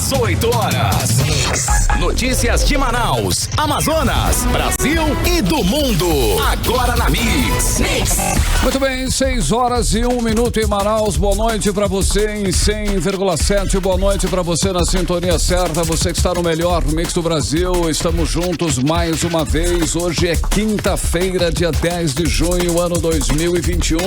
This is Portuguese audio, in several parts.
18 horas. Notícias de Manaus, Amazonas, Brasil e do mundo. Agora na Mix. Muito bem, 6 horas e 1 minuto em Manaus. Boa noite pra você em 100,7. Boa noite pra você na sintonia certa. Você que está no melhor Mix do Brasil. Estamos juntos mais uma vez. Hoje é quinta-feira, dia 10 de junho, ano 2021.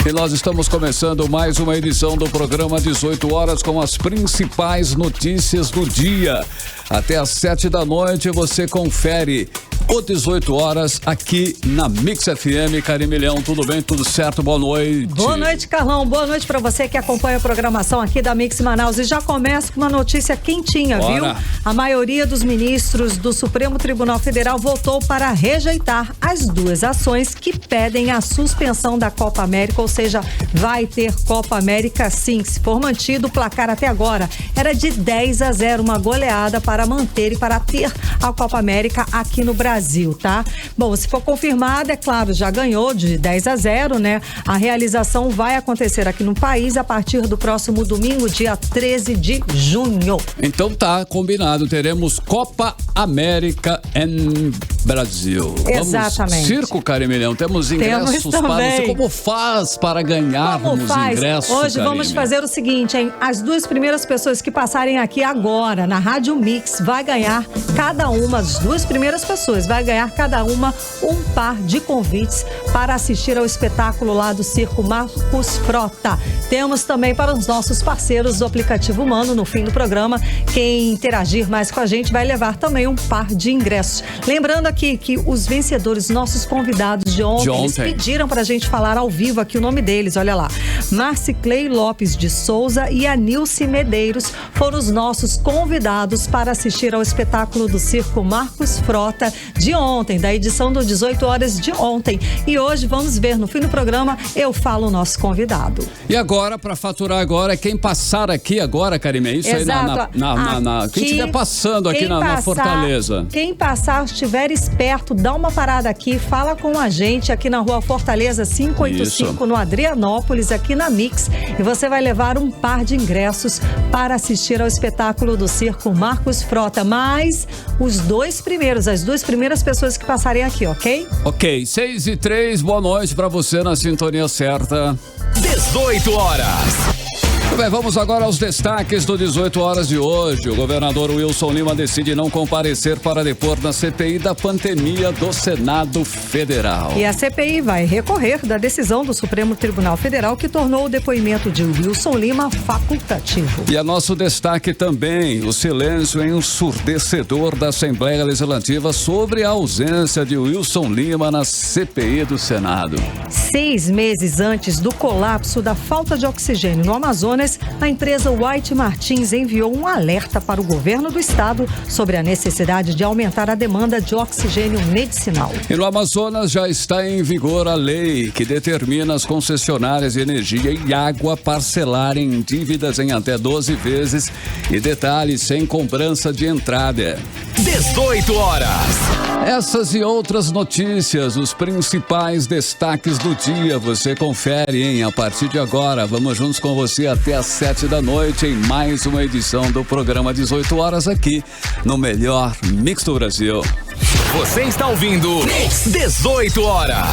E nós estamos começando mais uma edição do programa 18 horas com as principais notícias do dia. Até às 7 da noite você confere o 18 horas aqui na Mix FM. Carimilhão, tudo bem? Tudo certo? Boa noite. Boa noite, Carlão. Boa noite pra você que acompanha a programação aqui da Mix Manaus. E já começa com uma notícia quentinha, viu? A maioria dos ministros do Supremo Tribunal Federal votou para rejeitar as duas ações que pedem a suspensão da Copa América, ou seja, vai ter Copa América sim. Se for mantido o placar até agora, era de 10-0, uma goleada para manter e para ter a Copa América aqui no Brasil, tá? Bom, se for confirmado, é claro, já ganhou de 10-0, né? A realização vai acontecer aqui no país a partir do próximo domingo, dia 13 de junho. Então tá combinado, teremos Copa América em Brasil. Exatamente. Circo, Carimilhão, temos ingressos para... Como faz para ganharmos ingressos, Hoje vamos fazer o seguinte, hein? As duas primeiras pessoas que passarem aqui agora na Rádio Mix vai ganhar cada uma, as duas primeiras pessoas, vai ganhar cada uma um par de convites para assistir ao espetáculo lá do Circo Marcos Frota. Temos também para os nossos parceiros do aplicativo Humano, no fim do programa, quem interagir mais com a gente vai levar também um par de ingressos. Lembrando aqui que os vencedores, nossos convidados de ontem, eles pediram para a gente falar ao vivo aqui o nome deles, olha lá. Marciclei Lopes de Souza e a Nilce Medeiros foram os nossos convidados para assistir ao espetáculo do Circo Marcos Frota de ontem, da edição do 18 horas de ontem. E hoje vamos ver no fim do programa, eu falo o nosso convidado. E agora, para faturar agora, quem passar aqui agora, Karime, isso exato. Aí quem estiver passando aqui na Fortaleza. Quem passar, estiver esperto, dá uma parada aqui, fala com a gente aqui na Rua Fortaleza 585, isso, no Adrianópolis, aqui na Mix, e você vai levar um par de ingressos para assistir ao espetáculo do Circo Marcos Frota. Mas as duas primeiras pessoas que passarem aqui, ok? Ok, 6:03, boa noite para você na sintonia certa. 18 horas. Bem, vamos agora aos destaques do 18 horas de hoje. O governador Wilson Lima decide não comparecer para depor na CPI da pandemia do Senado Federal. E a CPI vai recorrer da decisão do Supremo Tribunal Federal que tornou o depoimento de Wilson Lima facultativo. E a nosso destaque também, o silêncio ensurdecedor da Assembleia Legislativa sobre a ausência de Wilson Lima na CPI do Senado. 6 meses antes do colapso da falta de oxigênio no Amazonas, a empresa White Martins enviou um alerta para o governo do estado sobre a necessidade de aumentar a demanda de oxigênio medicinal. E no Amazonas já está em vigor a lei que determina as concessionárias de energia e água parcelarem dívidas em até 12 vezes e detalhes sem cobrança de entrada. 18 horas. Essas e outras notícias, os principais destaques do dia, você confere, hein? A partir de agora, vamos juntos com você até às 7 da noite em mais uma edição do programa 18 horas aqui no melhor Mix do Brasil. Você está ouvindo 18 horas.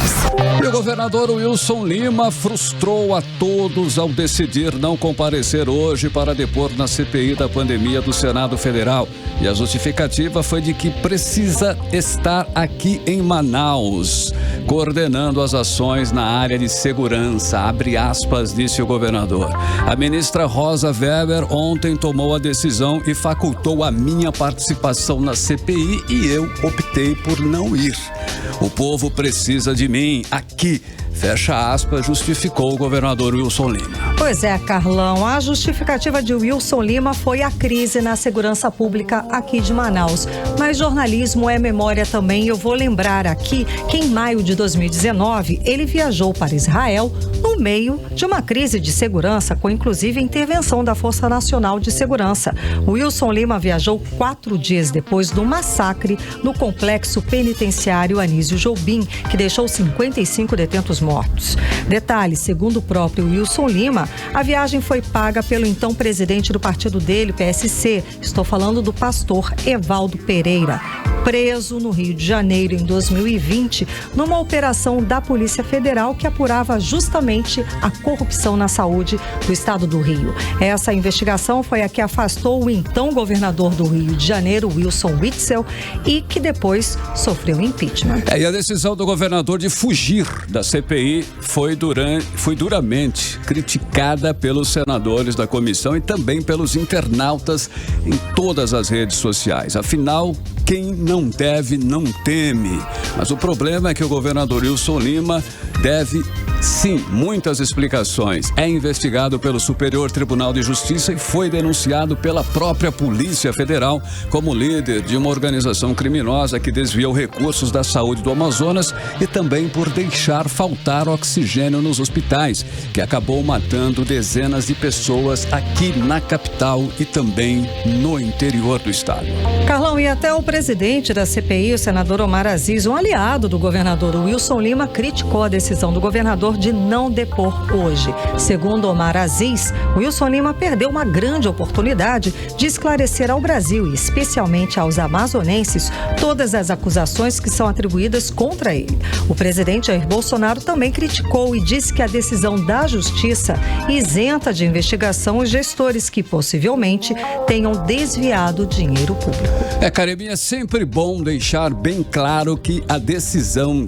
E o governador Wilson Lima frustrou a todos ao decidir não comparecer hoje para depor na CPI da pandemia do Senado Federal. E a justificativa foi de que precisa estar aqui em Manaus, coordenando as ações na área de segurança, abre aspas, disse o governador. A ministra Rosa Weber ontem tomou a decisão e facultou a minha participação na CPI e eu optei por não ir. O povo precisa de mim aqui, fecha aspas, justificou o governador Wilson Lima. Pois é, Carlão, a justificativa de Wilson Lima foi a crise na segurança pública aqui de Manaus. Mas jornalismo é memória também. Eu vou lembrar aqui que em maio de 2019, ele viajou para Israel no meio de uma crise de segurança, com inclusive intervenção da Força Nacional de Segurança. Wilson Lima viajou 4 dias depois do massacre no complexo penitenciário Anísio Jobim, que deixou 55 detentos mortos. Detalhe, segundo o próprio Wilson Lima, a viagem foi paga pelo então presidente do partido dele, PSC. Estou falando do pastor Evaldo Pereira, preso no Rio de Janeiro em 2020, numa operação da Polícia Federal que apurava justamente a corrupção na saúde do estado do Rio. Essa investigação foi a que afastou o então governador do Rio de Janeiro, Wilson Witzel, e que depois sofreu impeachment. E a decisão do governador de fugir da CPI foi duramente criticada pelos senadores da comissão e também pelos internautas em todas as redes sociais. Afinal, quem não deve, não teme. Mas o problema é que o governador Wilson Lima deve, sim, muitas explicações. É investigado pelo Superior Tribunal de Justiça e foi denunciado pela própria Polícia Federal como líder de uma organização criminosa que desviou recursos da saúde do Amazonas e também por deixar faltar oxigênio nos hospitais, que acabou matando dezenas de pessoas aqui na capital e também no interior do estado. Carlão, e até o presidente da CPI, o senador Omar Aziz, um aliado do governador Wilson Lima, criticou a decisão do governador de não depor hoje. Segundo Omar Aziz, Wilson Lima perdeu uma grande oportunidade de esclarecer ao Brasil e especialmente aos amazonenses todas as acusações que são atribuídas contra ele. O presidente Jair Bolsonaro também criticou e disse que a decisão da Justiça isenta de investigação os gestores que possivelmente tenham desviado dinheiro público. Caribinha, é sempre bom deixar bem claro que a decisão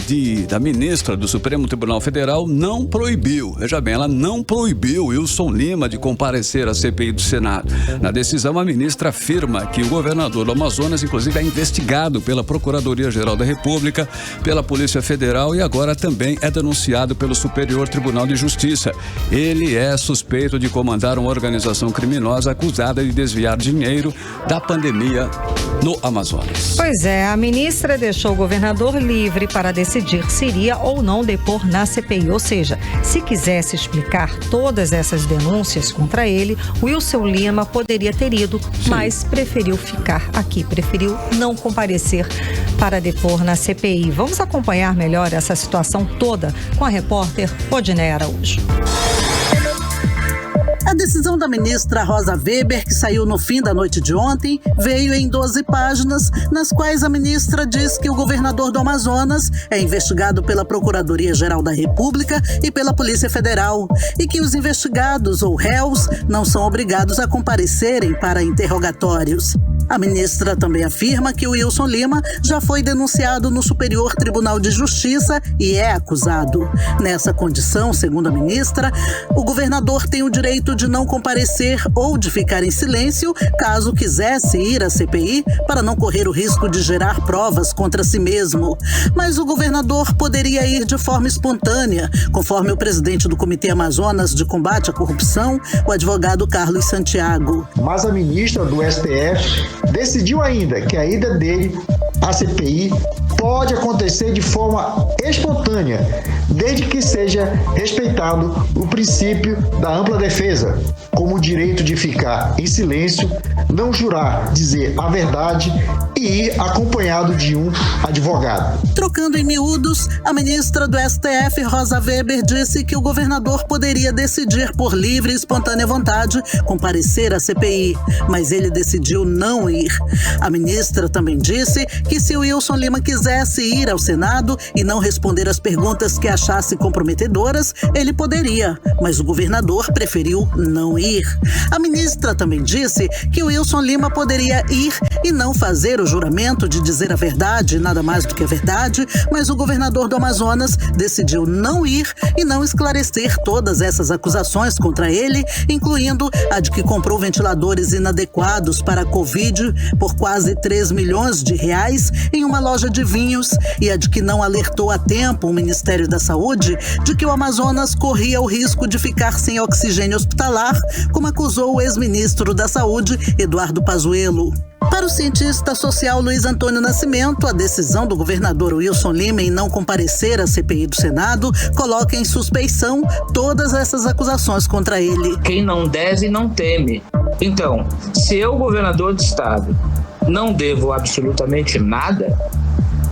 da ministra do Supremo Tribunal Federal não proibiu, veja bem, ela não proibiu Wilson Lima de comparecer à CPI do Senado. Na decisão, a ministra afirma que o governador do Amazonas, inclusive, é investigado pela Procuradoria-Geral da República, pela Polícia Federal e agora também é denunciado pelo Superior Tribunal de Justiça. Ele é suspeito de comandar uma organização criminosa acusada de desviar dinheiro da pandemia no Amazonas. Pois é, a ministra deixou o governador livre para decidir se iria ou não depor na CPI, ou seja, se quisesse explicar todas essas denúncias contra ele, Wilson Lima poderia ter ido, mas preferiu ficar aqui, preferiu não comparecer para depor na CPI. Vamos acompanhar melhor essa situação toda com a repórter Odineia Araújo. A decisão da ministra Rosa Weber, que saiu no fim da noite de ontem, veio em 12 páginas, nas quais a ministra diz que o governador do Amazonas é investigado pela Procuradoria-Geral da República e pela Polícia Federal e que os investigados ou réus não são obrigados a comparecerem para interrogatórios. A ministra também afirma que o Wilson Lima já foi denunciado no Superior Tribunal de Justiça e é acusado. Nessa condição, segundo a ministra, o governador tem o direito de não comparecer ou de ficar em silêncio caso quisesse ir à CPI para não correr o risco de gerar provas contra si mesmo. Mas o governador poderia ir de forma espontânea, conforme o presidente do Comitê Amazonas de Combate à Corrupção, o advogado Carlos Santiago. Mas a ministra do STF decidiu ainda que a ida dele à CPI pode acontecer de forma espontânea, desde que seja respeitado o princípio da ampla defesa, como o direito de ficar em silêncio, não jurar, dizer a verdade e ir acompanhado de um advogado. Trocando em miúdos, a ministra do STF, Rosa Weber, disse que o governador poderia decidir por livre e espontânea vontade comparecer à CPI, mas ele decidiu não ir. A ministra também disse que se o Wilson Lima quisesse ir ao Senado e não responder às perguntas que achasse comprometedoras, ele poderia, mas o governador preferiu não ir. A ministra também disse que o Wilson Lima poderia ir e não fazer o juramento de dizer a verdade, nada mais do que a verdade, mas o governador do Amazonas decidiu não ir e não esclarecer todas essas acusações contra ele, incluindo a de que comprou ventiladores inadequados para a Covid por quase 3 milhões de reais em uma loja de vinhos e a de que não alertou a tempo o Ministério da Saúde de que o Amazonas corria o risco de ficar sem oxigênio hospitalar, como acusou o ex-ministro da Saúde, Eduardo Pazuello. Para o cientista social Luiz Antônio Nascimento, a decisão do governador Wilson Lima em não comparecer à CPI do Senado coloca em suspeição todas essas acusações contra ele. Quem não deve, não teme. Então, se eu, governador de estado, não devo absolutamente nada,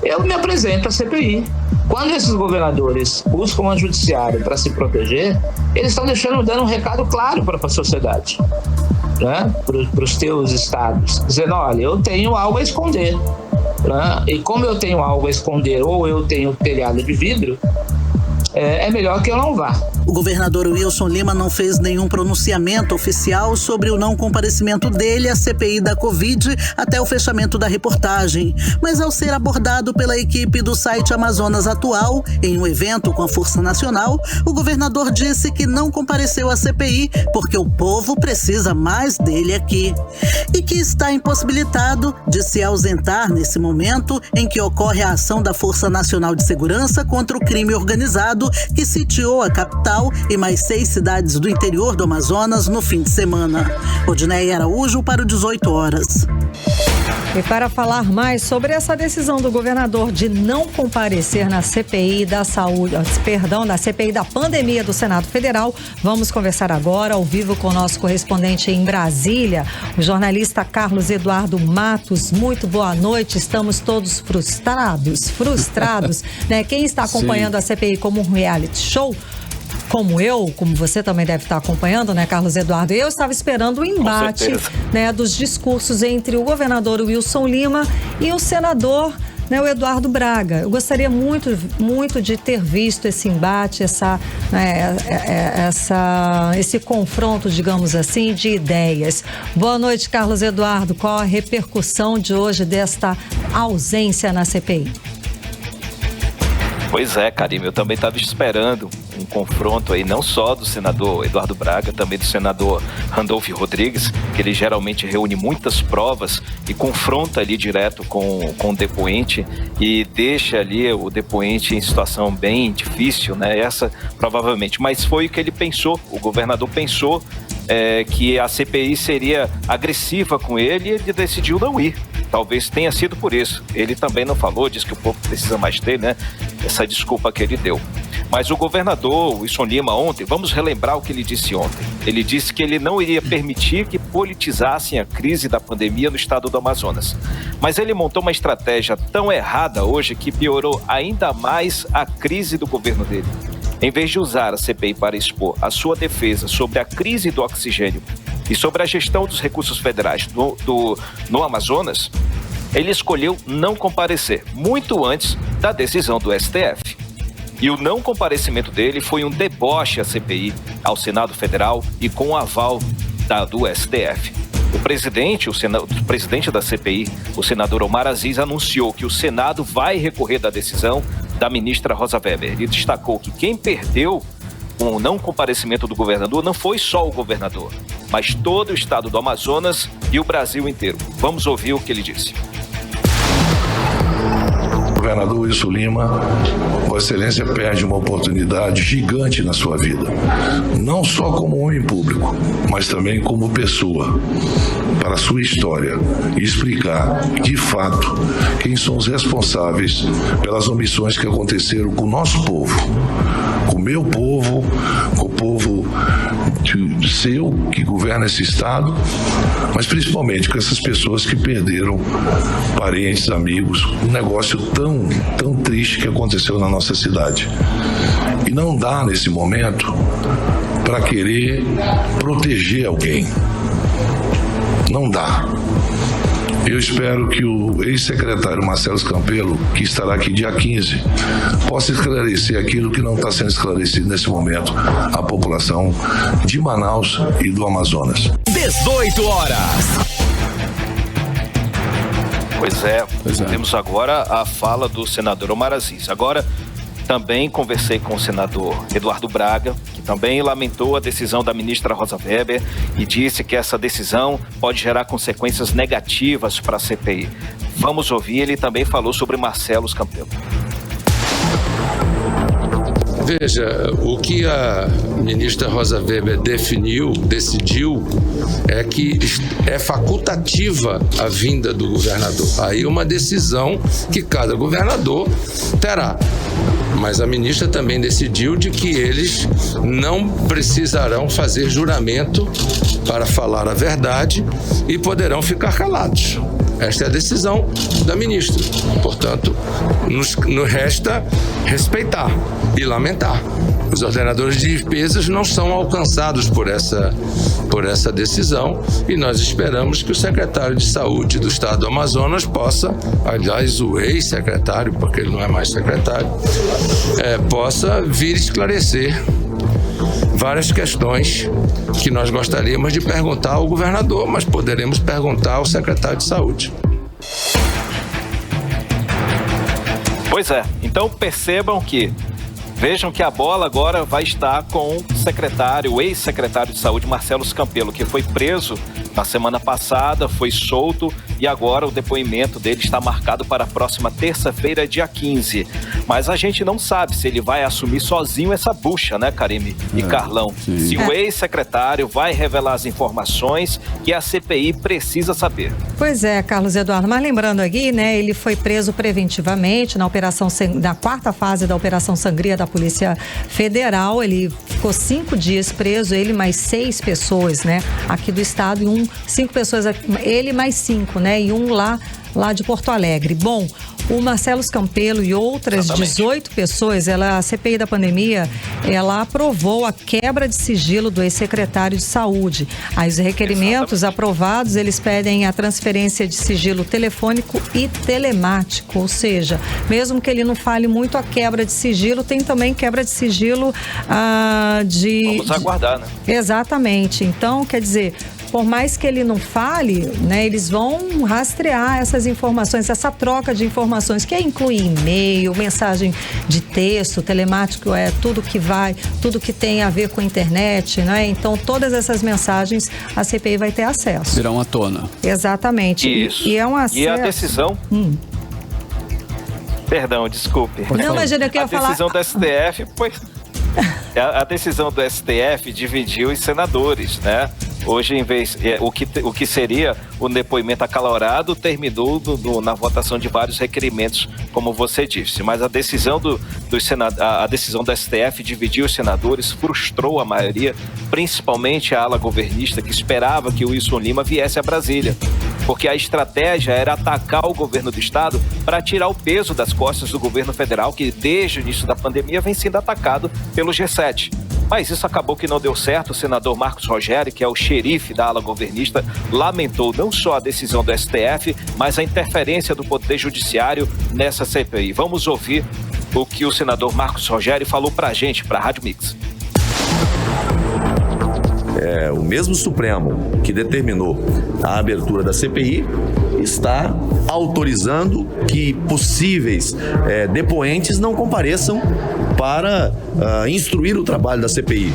eu me apresento à CPI. Quando esses governadores buscam o judiciário para se proteger, eles estão dando um recado claro para a sociedade, né? Para os teus estados, dizendo, olha, eu tenho algo a esconder, né? E como eu tenho algo a esconder ou eu tenho telhado de vidro, é melhor que eu não vá. O governador Wilson Lima não fez nenhum pronunciamento oficial sobre o não comparecimento dele à CPI da Covid até o fechamento da reportagem. Mas ao ser abordado pela equipe do site Amazonas Atual, em um evento com a Força Nacional, o governador disse que não compareceu à CPI porque o povo precisa mais dele aqui. E que está impossibilitado de se ausentar nesse momento em que ocorre a ação da Força Nacional de Segurança contra o crime organizado que sitiou a capital e mais 6 cidades do interior do Amazonas no fim de semana. Odneia Araújo para o 18 horas. E para falar mais sobre essa decisão do governador de não comparecer na CPI da saúde, na CPI da pandemia do Senado Federal, vamos conversar agora ao vivo com o nosso correspondente em Brasília, o jornalista Carlos Eduardo Matos. Muito boa noite, estamos todos frustrados, né? Quem está acompanhando a CPI como um reality show, como você também deve estar acompanhando, né, Carlos Eduardo? Eu estava esperando o embate, né, dos discursos entre o governador Wilson Lima e o senador, né, o Eduardo Braga. Eu gostaria muito de ter visto esse embate, esse confronto, digamos assim, de ideias. Boa noite, Carlos Eduardo. Qual a repercussão de hoje desta ausência na CPI? Pois é, Karime, eu também estava esperando um confronto aí, não só do senador Eduardo Braga, também do senador Randolfo Rodrigues, que ele geralmente reúne muitas provas e confronta ali direto com o depoente e deixa ali o depoente em situação bem difícil, né? Essa provavelmente, mas foi o que ele pensou, o governador pensou que a CPI seria agressiva com ele e ele decidiu não ir. Talvez tenha sido por isso. Ele também não falou, disse que o povo precisa mais dele, né? Essa desculpa que ele deu. Mas o governador Wilson Lima ontem, vamos relembrar o que ele disse ontem. Ele disse que ele não iria permitir que politizassem a crise da pandemia no estado do Amazonas. Mas ele montou uma estratégia tão errada hoje que piorou ainda mais a crise do governo dele. Em vez de usar a CPI para expor a sua defesa sobre a crise do oxigênio e sobre a gestão dos recursos federais no Amazonas, ele escolheu não comparecer, muito antes da decisão do STF. E o não comparecimento dele foi um deboche à CPI, ao Senado Federal e com o aval do STF. O presidente da CPI, o senador Omar Aziz, anunciou que o Senado vai recorrer da decisão da ministra Rosa Weber. Ele destacou que quem perdeu com o não comparecimento do governador não foi só o governador, mas todo o estado do Amazonas e o Brasil inteiro. Vamos ouvir o que ele disse. Governador Wilson Lima, Vossa Excelência perde uma oportunidade gigante na sua vida, não só como homem público, mas também como pessoa, para a sua história e explicar, de fato, quem são os responsáveis pelas omissões que aconteceram com o nosso povo, com o meu povo, com o povo seu, que governa esse estado, mas principalmente com essas pessoas que perderam parentes, amigos, um negócio tão triste que aconteceu na nossa cidade. E não dá, nesse momento, para querer proteger alguém. Não dá. Eu espero que o ex-secretário Marcelo Campelo, que estará aqui dia 15, possa esclarecer aquilo que não está sendo esclarecido nesse momento à população de Manaus e do Amazonas. 18 horas. Pois é. Temos agora a fala do senador Omar Aziz. Agora, também conversei com o senador Eduardo Braga, que também lamentou a decisão da ministra Rosa Weber e disse que essa decisão pode gerar consequências negativas para a CPI. Vamos ouvir, ele também falou sobre Marcelo Campelo. Veja, o que a ministra Rosa Weber decidiu é que é facultativa a vinda do governador. Aí é uma decisão que cada governador terá. Mas a ministra também decidiu de que eles não precisarão fazer juramento para falar a verdade e poderão ficar calados. Esta é a decisão da ministra. Portanto, nos resta respeitar e lamentar. Os ordenadores de despesas não são alcançados por essa decisão e nós esperamos que o secretário de Saúde do Estado do Amazonas possa, aliás, o ex-secretário, porque ele não é mais secretário, possa vir esclarecer várias questões que nós gostaríamos de perguntar ao governador, mas poderemos perguntar ao secretário de Saúde. Pois é, então vejam que a bola agora vai estar com o ex-secretário de Saúde, Marcelo Campelo, que foi preso na semana passada, foi solto e agora o depoimento dele está marcado para a próxima terça-feira, dia 15. Mas a gente não sabe se ele vai assumir sozinho essa bucha, né, Karime e Carlão? Sim. Se o ex-secretário vai revelar as informações que a CPI precisa saber. Pois é, Carlos Eduardo, mas lembrando aqui, né, ele foi preso preventivamente na quarta fase da Operação Sangria da Polícia Federal. Ele ficou 5 dias preso, ele mais 6 pessoas, né, aqui do estado e 5 pessoas, ele mais 5, né, e um lá de Porto Alegre. Bom, o Marcelo Campelo e outras 18 pessoas, a CPI da pandemia, ela aprovou a quebra de sigilo do ex-secretário de Saúde. Os requerimentos aprovados, eles pedem a transferência de sigilo telefônico e telemático, ou seja, mesmo que ele não fale muito a quebra de sigilo, tem também quebra de sigilo Vamos aguardar, né? Exatamente. Então, quer dizer, por mais que ele não fale, né, eles vão rastrear essas informações, essa troca de informações, que inclui e-mail, mensagem de texto, telemático, tudo que tem a ver com a internet, né? Então, todas essas mensagens a CPI vai ter acesso. Virão à tona. Exatamente. Isso. E é um acesso... E a decisão... Perdão, desculpe. Não, imagina que eu ia falar... A decisão do STF, a decisão do STF dividiu os senadores, né? Hoje, o que seria o depoimento acalorado terminou na votação de vários requerimentos, como você disse. Mas a decisão do STF dividiu os senadores, frustrou a maioria, principalmente a ala governista, que esperava que o Wilson Lima viesse a Brasília. Porque a estratégia era atacar o governo do estado para tirar o peso das costas do governo federal, que desde o início da pandemia vem sendo atacado pelo G7. Mas isso acabou que não deu certo. O senador Marcos Rogério, que é o xerife da ala governista, lamentou não só a decisão do STF, mas a interferência do Poder Judiciário nessa CPI. Vamos ouvir o que o senador Marcos Rogério falou pra gente, pra Rádio Mix. O mesmo Supremo que determinou a abertura da CPI está autorizando que possíveis depoentes não compareçam para instruir o trabalho da CPI.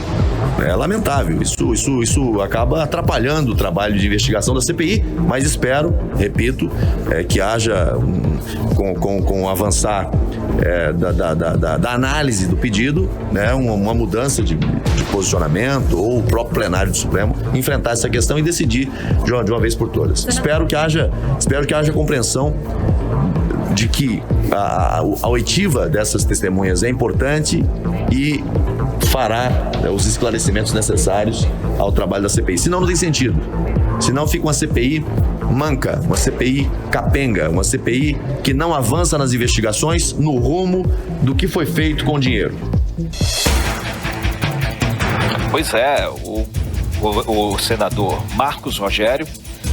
É lamentável, isso acaba atrapalhando o trabalho de investigação da CPI, mas espero, repito, que haja, com o avançar da análise do pedido, né, uma mudança de posicionamento, ou o próprio plenário do Supremo enfrentar essa questão e decidir de uma vez por todas. Espero que haja compreensão de que a oitiva dessas testemunhas é importante e fará os esclarecimentos necessários ao trabalho da CPI. Senão não tem sentido. Senão fica uma CPI manca, uma CPI capenga, uma CPI que não avança nas investigações no rumo do que foi feito com o dinheiro. Pois é, o senador Marcos Rogério,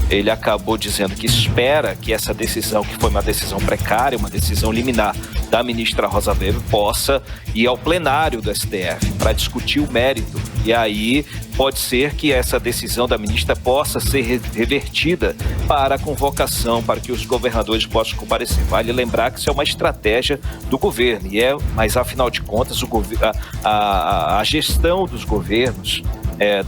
ele acabou dizendo que espera que essa decisão, que foi uma decisão precária, uma decisão liminar da ministra Rosa Weber, possa ir ao plenário do STF para discutir o mérito. E aí pode ser que essa decisão da ministra possa ser revertida para a convocação, para que os governadores possam comparecer. Vale lembrar que isso é uma estratégia do governo, mas afinal de contas a gestão dos governos,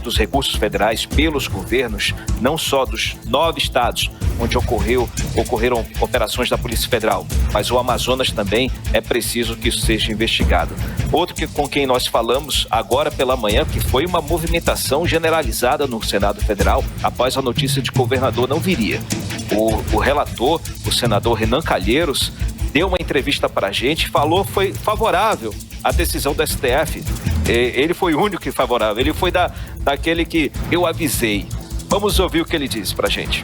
dos recursos federais pelos governos, não só dos 9 estados onde ocorreram operações da Polícia Federal, mas o Amazonas também é preciso que isso seja investigado. Outro com quem nós falamos agora pela manhã, que foi uma movimentação generalizada no Senado Federal após a notícia de que o governador não viria. O relator, o senador Renan Calheiros, deu uma entrevista para a gente, foi favorável à decisão do STF. Ele foi o único que favorável, ele foi daquele que eu avisei. Vamos ouvir o que ele disse para a gente.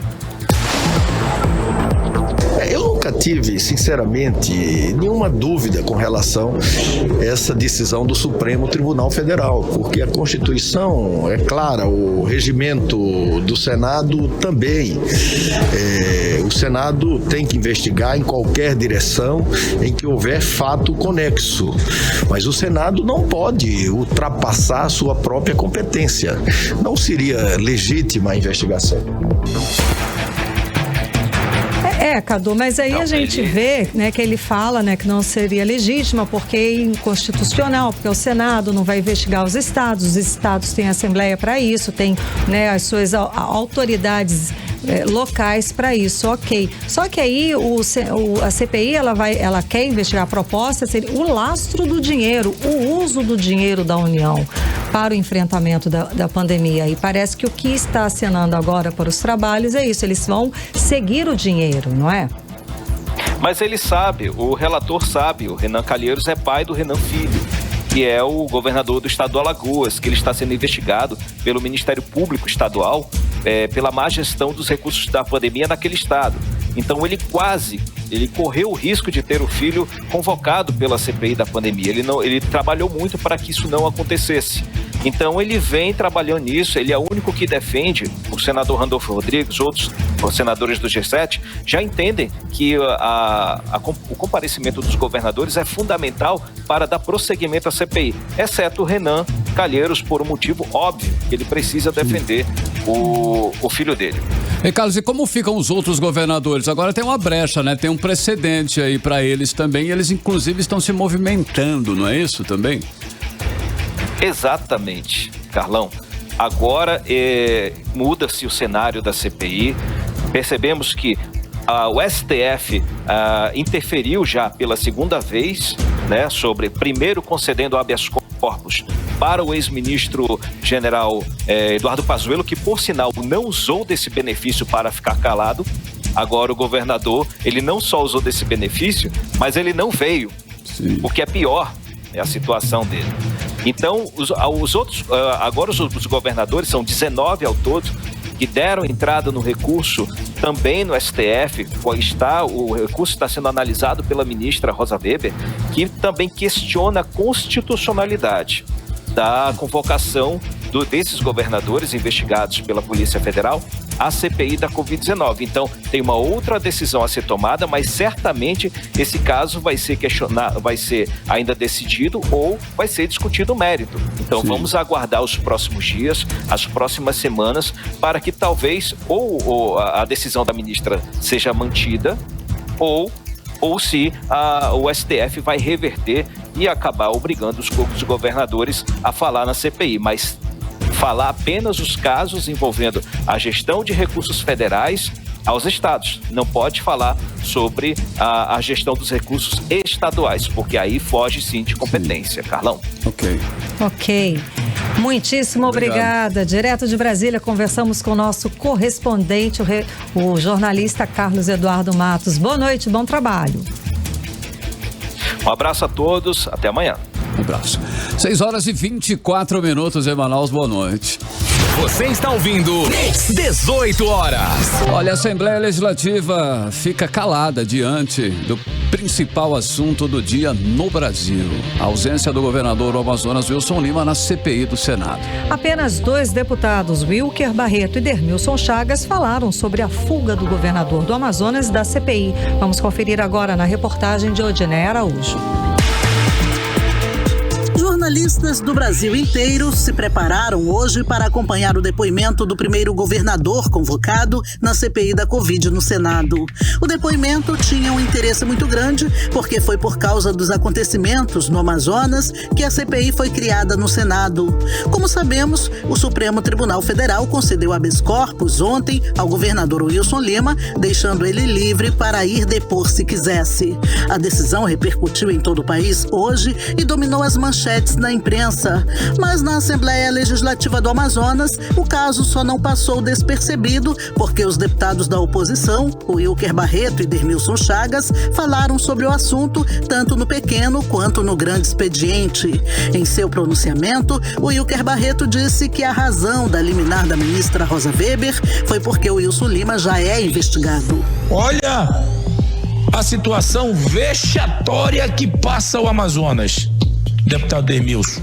Eu nunca tive, sinceramente, nenhuma dúvida com relação a essa decisão do Supremo Tribunal Federal, porque a Constituição é clara, o regimento do Senado também. O Senado tem que investigar em qualquer direção em que houver fato conexo, mas o Senado não pode ultrapassar a sua própria competência. Não seria legítima a investigação. Cadu, mas aí a gente vê, né, que ele fala, né, que não seria legítima porque é inconstitucional, porque o Senado não vai investigar os estados têm assembleia para isso, tem, né, as suas autoridades locais para isso, ok. Só que aí a CPI ela quer investigar, a proposta seria o lastro do dinheiro, o uso do dinheiro da União para o enfrentamento da pandemia. E parece que o que está acenando agora para os trabalhos é isso, eles vão seguir o dinheiro, não é? Mas ele sabe, o relator sabe, o Renan Calheiros é pai do Renan Filho, que é o governador do estado do Alagoas, que ele está sendo investigado pelo Ministério Público Estadual pela má gestão dos recursos da pandemia naquele estado. Então ele correu o risco de ter o filho convocado pela CPI da pandemia. Ele trabalhou muito para que isso não acontecesse. Então ele vem trabalhando nisso, ele é o único que defende, o senador Randolfo Rodrigues, outros senadores do G7, já entendem que o comparecimento dos governadores é fundamental para dar prosseguimento à CPI, exceto o Renan Calheiros, por um motivo óbvio, que ele precisa defender o filho dele. E Carlos, e como ficam os outros governadores? Agora tem uma brecha, né? Tem um precedente aí para eles também, e eles inclusive estão se movimentando, não é isso também? Exatamente, Carlão. Agora muda-se o cenário da CPI. Percebemos que o STF interferiu já pela segunda vez, né, sobre primeiro concedendo habeas corpus para o ex-ministro general Eduardo Pazuello, que por sinal não usou desse benefício para ficar calado. Agora o governador, ele não só usou desse benefício, mas ele não veio. Sim. O que é pior é a situação dele. Então, agora os governadores, são 19 ao todo, que deram entrada no recurso também no STF. O recurso está sendo analisado pela ministra Rosa Weber, que também questiona a constitucionalidade da convocação desses governadores investigados pela Polícia Federal à CPI da Covid-19. Então, tem uma outra decisão a ser tomada, mas certamente esse caso vai ser ainda decidido ou vai ser discutido o mérito. Então, sim, vamos aguardar os próximos dias, as próximas semanas, para que talvez ou a decisão da ministra seja mantida ou se o STF vai reverter e acabar obrigando os governadores a falar na CPI. Mas falar apenas os casos envolvendo a gestão de recursos federais aos estados. Não pode falar sobre a gestão dos recursos estaduais, porque aí foge sim de competência, Carlão. Ok. Muitíssimo obrigada. Direto de Brasília, conversamos com o nosso correspondente, o jornalista Carlos Eduardo Matos. Boa noite, bom trabalho. Um abraço a todos, até amanhã. Um abraço. 6h24 em Manaus, boa noite. Você está ouvindo 18 horas. Olha, a Assembleia Legislativa fica calada diante do principal assunto do dia no Brasil. A ausência do governador do Amazonas, Wilson Lima, na CPI do Senado. Apenas 2 deputados, Wilker Barreto e Dermilson Chagas, falaram sobre a fuga do governador do Amazonas da CPI. Vamos conferir agora na reportagem de Odiné Araújo. Jornalistas do Brasil inteiro se prepararam hoje para acompanhar o depoimento do primeiro governador convocado na CPI da Covid no Senado. O depoimento tinha um interesse muito grande porque foi por causa dos acontecimentos no Amazonas que a CPI foi criada no Senado. Como sabemos, o Supremo Tribunal Federal concedeu habeas corpus ontem ao governador Wilson Lima, deixando ele livre para ir depor se quisesse. A decisão repercutiu em todo o país hoje e dominou as manchetes na imprensa. Mas na Assembleia Legislativa do Amazonas, o caso só não passou despercebido porque os deputados da oposição, o Wilker Barreto e Dermilson Chagas, falaram sobre o assunto tanto no pequeno quanto no grande expediente. Em seu pronunciamento, o Wilker Barreto disse que a razão da liminar da ministra Rosa Weber foi porque o Wilson Lima já é investigado. Olha, a situação vexatória que passa o Amazonas, deputado Dermilson.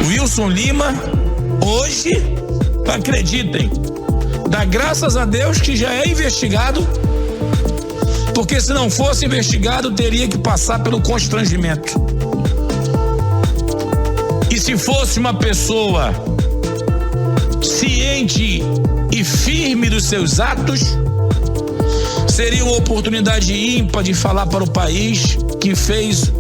Wilson Lima, hoje, acreditem, dá graças a Deus que já é investigado, porque se não fosse investigado, teria que passar pelo constrangimento. E se fosse uma pessoa ciente e firme dos seus atos, seria uma oportunidade ímpar de falar para o país que fez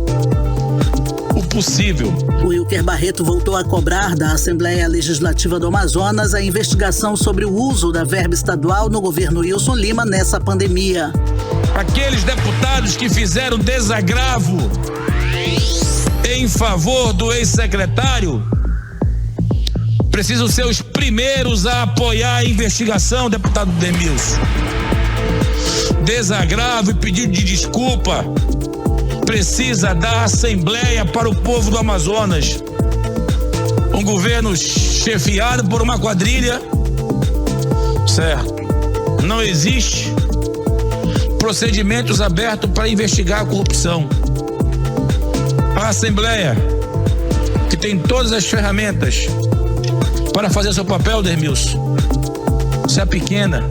o possível. O Wilker Barreto voltou a cobrar da Assembleia Legislativa do Amazonas a investigação sobre o uso da verba estadual no governo Wilson Lima nessa pandemia. Aqueles deputados que fizeram desagravo em favor do ex-secretário precisam ser os primeiros a apoiar a investigação, deputado Dermilson. Desagravo e pedido de desculpa precisa da Assembleia para o povo do Amazonas. Um governo chefiado por uma quadrilha, certo? Não existe procedimentos abertos para investigar a corrupção. A Assembleia, que tem todas as ferramentas para fazer seu papel, Dermilson, se é pequena.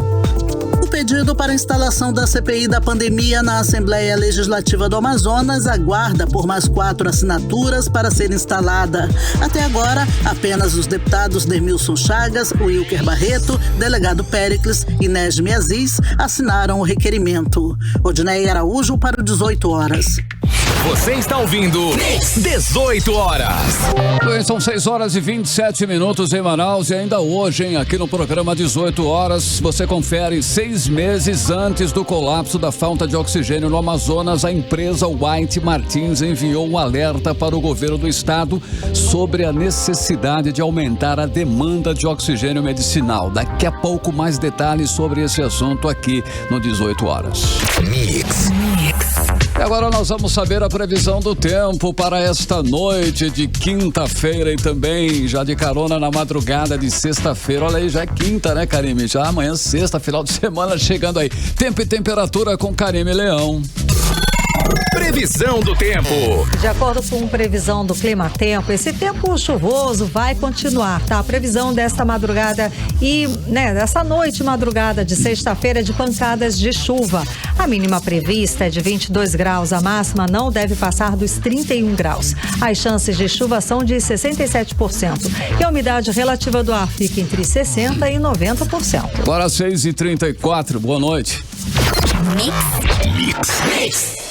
O pedido para a instalação da CPI da pandemia na Assembleia Legislativa do Amazonas aguarda por mais 4 assinaturas para ser instalada. Até agora, apenas os deputados Dermilson Chagas, Wilker Barreto, delegado Péricles e Nesme Aziz assinaram o requerimento. Odinei Araújo para o 18 horas. Você está ouvindo 18 horas. São 6h27 em Manaus e ainda hoje, hein, aqui no programa 18 horas, você confere 6 meses antes do colapso da falta de oxigênio no Amazonas, a empresa White Martins enviou um alerta para o governo do estado sobre a necessidade de aumentar a demanda de oxigênio medicinal. Daqui a pouco mais detalhes sobre esse assunto aqui no 18 horas. Mix. E agora nós vamos saber a previsão do tempo para esta noite de quinta-feira e também já de carona na madrugada de sexta-feira. Olha aí, já é quinta, né, Karime? Já amanhã, sexta, final de semana chegando aí. Tempo e temperatura com Karime Leão. Previsão do tempo. De acordo com previsão do Clima Tempo, esse tempo chuvoso vai continuar, tá? A previsão desta madrugada e, dessa noite madrugada de sexta-feira de pancadas de chuva. A mínima prevista é de 22 graus, a máxima não deve passar dos 31 graus. As chances de chuva são de 67% e a umidade relativa do ar fica entre 60% e 90%. Agora 6h34, boa noite. Mix.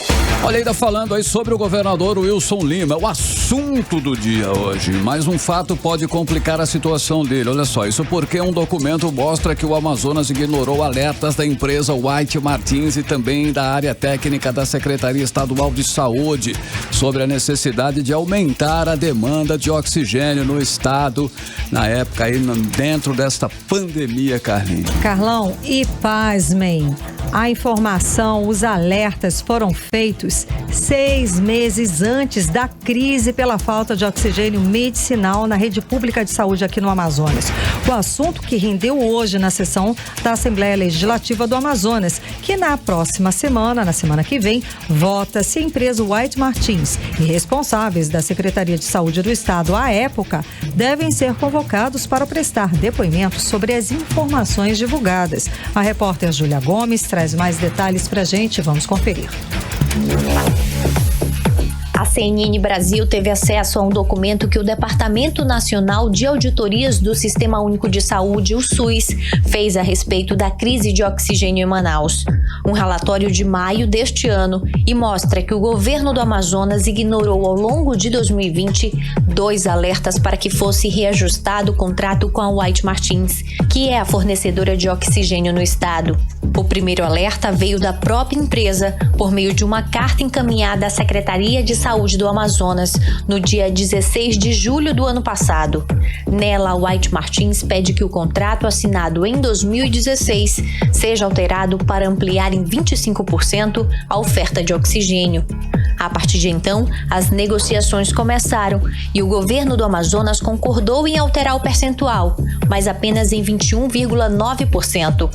Olha, ainda falando aí sobre o governador Wilson Lima, o assunto do dia hoje. Mais um fato pode complicar a situação dele. Olha só, isso porque um documento mostra que o Amazonas ignorou alertas da empresa White Martins e também da área técnica da Secretaria Estadual de Saúde sobre a necessidade de aumentar a demanda de oxigênio no estado na época aí dentro desta pandemia, Carlinhos. Carlão, e pasmem, a informação, os alertas foram feitos 6 meses antes da crise pela falta de oxigênio medicinal na rede pública de saúde aqui no Amazonas. O assunto que rendeu hoje na sessão da Assembleia Legislativa do Amazonas, que na próxima semana, na semana que vem, vota se a empresa White Martins e responsáveis da Secretaria de Saúde do Estado à época devem ser convocados para prestar depoimentos sobre as informações divulgadas. A repórter Júlia Gomes traz mais detalhes pra gente, vamos conferir. A CNN Brasil teve acesso a um documento que o Departamento Nacional de Auditorias do Sistema Único de Saúde, o SUS, fez a respeito da crise de oxigênio em Manaus. Um relatório de maio deste ano e mostra que o governo do Amazonas ignorou ao longo de 2020 2 alertas para que fosse reajustado o contrato com a White Martins, que é a fornecedora de oxigênio no estado. O primeiro alerta veio da própria empresa por meio de uma carta encaminhada à Secretaria de Saúde do Amazonas no dia 16 de julho do ano passado. Nela, a White Martins pede que o contrato assinado em 2016 seja alterado para ampliar em 25% a oferta de oxigênio. A partir de então, as negociações começaram e o governo do Amazonas concordou em alterar o percentual, mas apenas em 21,9%.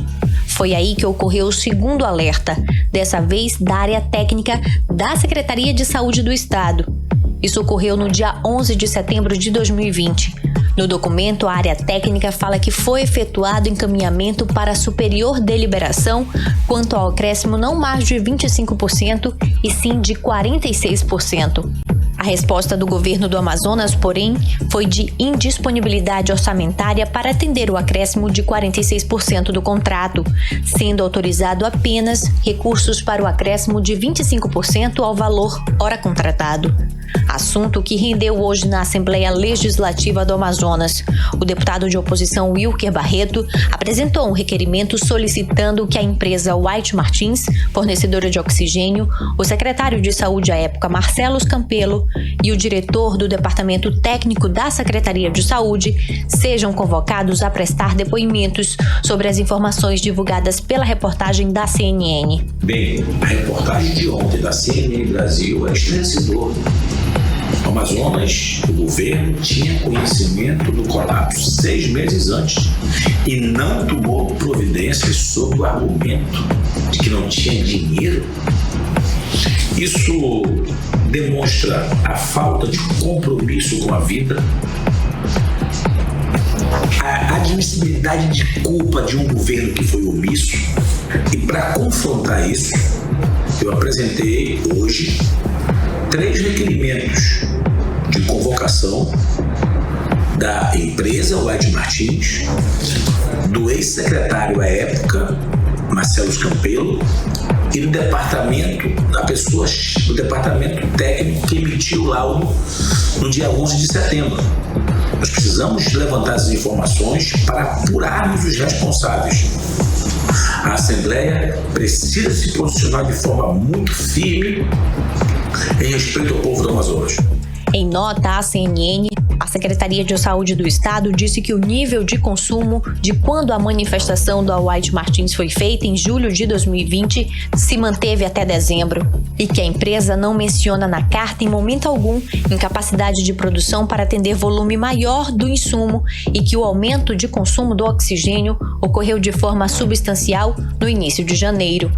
Foi aí que ocorreu o segundo alerta, dessa vez da área técnica da Secretaria de Saúde do Estado. Isso ocorreu no dia 11 de setembro de 2020. No documento, a área técnica fala que foi efetuado encaminhamento para a superior deliberação quanto ao acréscimo não mais de 25% e sim de 46%. A resposta do governo do Amazonas, porém, foi de indisponibilidade orçamentária para atender o acréscimo de 46% do contrato, sendo autorizado apenas recursos para o acréscimo de 25% ao valor hora contratado. Assunto que rendeu hoje na Assembleia Legislativa do Amazonas. O deputado de oposição Wilker Barreto apresentou um requerimento solicitando que a empresa White Martins, fornecedora de oxigênio, o secretário de Saúde à época Marcelo Campelo e o diretor do Departamento Técnico da Secretaria de Saúde sejam convocados a prestar depoimentos sobre as informações divulgadas pela reportagem da CNN. Bem, a reportagem de ontem da CNN Brasil é esclarecedora. No Amazonas, o governo tinha conhecimento do colapso 6 meses antes e não tomou providências sob o argumento de que não tinha dinheiro. Isso demonstra a falta de compromisso com a vida, a admissibilidade de culpa de um governo que foi omisso. E para confrontar isso, eu apresentei hoje 3 requerimentos de convocação da empresa White Martins, do ex-secretário à época, Marcelo Campelo, e do departamento, do departamento técnico que emitiu o laudo no dia 11 de setembro. Nós precisamos levantar as informações para apurarmos os responsáveis. A Assembleia precisa se posicionar de forma muito firme em respeito ao povo do Amazonas. Em nota à CNN, a Secretaria de Saúde do Estado disse que o nível de consumo de quando a manifestação da White Martins foi feita em julho de 2020 se manteve até dezembro e que a empresa não menciona na carta em momento algum incapacidade de produção para atender volume maior do insumo e que o aumento de consumo do oxigênio ocorreu de forma substancial no início de janeiro.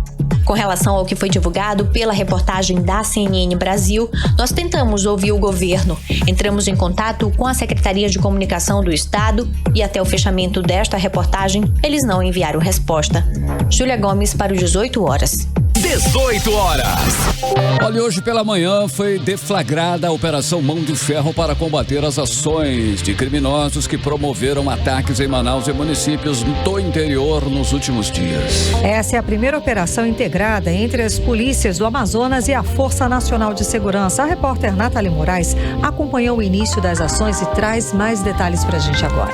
Com relação ao que foi divulgado pela reportagem da CNN Brasil, nós tentamos ouvir o governo. Entramos em contato com a Secretaria de Comunicação do Estado e até o fechamento desta reportagem, eles não enviaram resposta. Júlia Gomes para os 18 horas. 18 horas. Olha, hoje pela manhã foi deflagrada a Operação Mão de Ferro para combater as ações de criminosos que promoveram ataques em Manaus e municípios do interior nos últimos dias. Essa é a primeira operação integrada entre as polícias do Amazonas e a Força Nacional de Segurança. A repórter Nathalie Moraes acompanhou o início das ações e traz mais detalhes pra gente agora.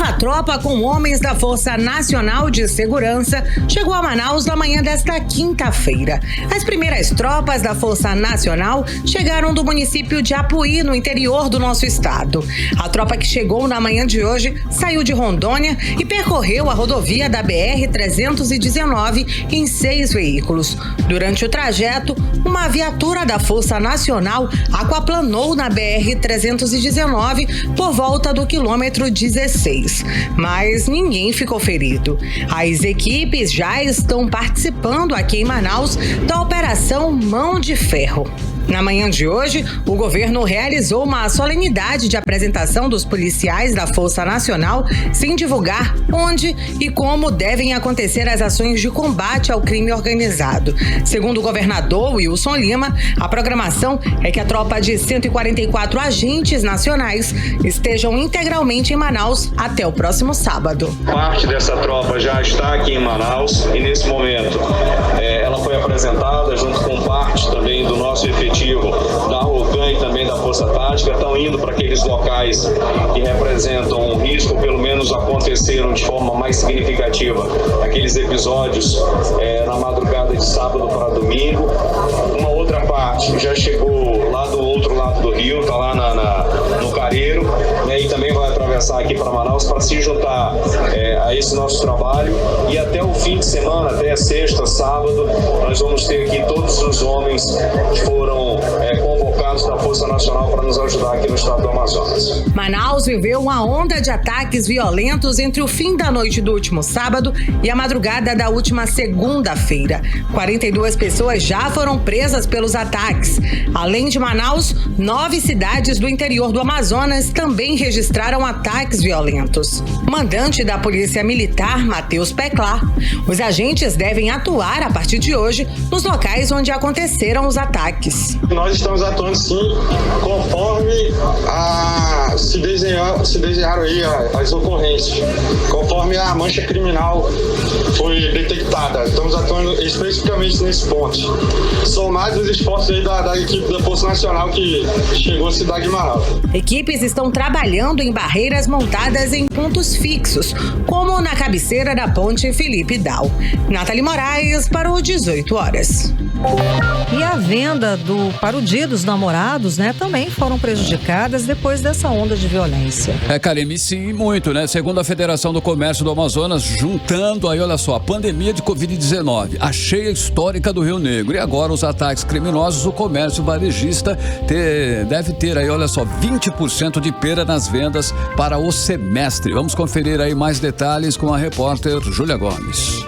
A tropa com homens da Força Nacional de Segurança chegou a Manaus na manhã desta quinta-feira. As primeiras tropas da Força Nacional chegaram do município de Apuí, no interior do nosso estado. A tropa que chegou na manhã de hoje saiu de Rondônia e percorreu a rodovia da BR-319 em 6 veículos. Durante o trajeto, uma viatura da Força Nacional aquaplanou na BR-319 por volta do quilômetro 16. Mas ninguém ficou ferido. As equipes já estão participando aqui em Manaus da Operação Mão de Ferro. Na manhã de hoje, o governo realizou uma solenidade de apresentação dos policiais da Força Nacional, sem divulgar onde e como devem acontecer as ações de combate ao crime organizado. Segundo o governador Wilson Lima, a programação é que a tropa de 144 agentes nacionais estejam integralmente em Manaus até o próximo sábado. Parte dessa tropa já está aqui em Manaus e nesse momento ela foi apresentada junto com parte também do nosso efetivo da ROCAM e também da Força Tática, estão indo para aqueles locais que representam um risco, ou pelo menos aconteceram de forma mais significativa, aqueles episódios na madrugada de sábado para domingo. Uma outra parte já chegou lá do outro lado do rio, está lá no Careiro, né, e também vai atravessar aqui para Manaus para se juntar a esse nosso trabalho. E até o fim de semana, até sexta, sábado, nós vamos ter aqui todos os homens que foram convocados convocados da Força Nacional para nos ajudar aqui no estado do Amazonas. Manaus viveu uma onda de ataques violentos entre o fim da noite do último sábado e a madrugada da última segunda-feira. 42 pessoas já foram presas pelos ataques. Além de Manaus, 9 cidades do interior do Amazonas também registraram ataques violentos. Mandante da Polícia Militar, Matheus Peclar, os agentes devem atuar a partir de hoje nos locais onde aconteceram os ataques. Nós estamos atuando sim, conforme se desenharam aí as ocorrências, conforme a mancha criminal foi detectada. Estamos atuando especificamente nesse ponto. São mais os esforços aí da equipe da Força Nacional que chegou à cidade de Manaus. Equipes estão trabalhando em barreiras montadas em pontos fixos, como na cabeceira da ponte Felipe Dal. Nathalie Moraes para o 18 horas. E a venda para o Dia dos Namorados, né, também foram prejudicadas depois dessa onda de violência. Karime, sim, muito, né? Segundo a Federação do Comércio do Amazonas, juntando aí, olha só, a pandemia de Covid-19, a cheia histórica do Rio Negro e agora os ataques criminosos, o comércio varejista deve ter aí, olha só, 20% de perda nas vendas para o semestre. Vamos conferir aí mais detalhes com a repórter Júlia Gomes.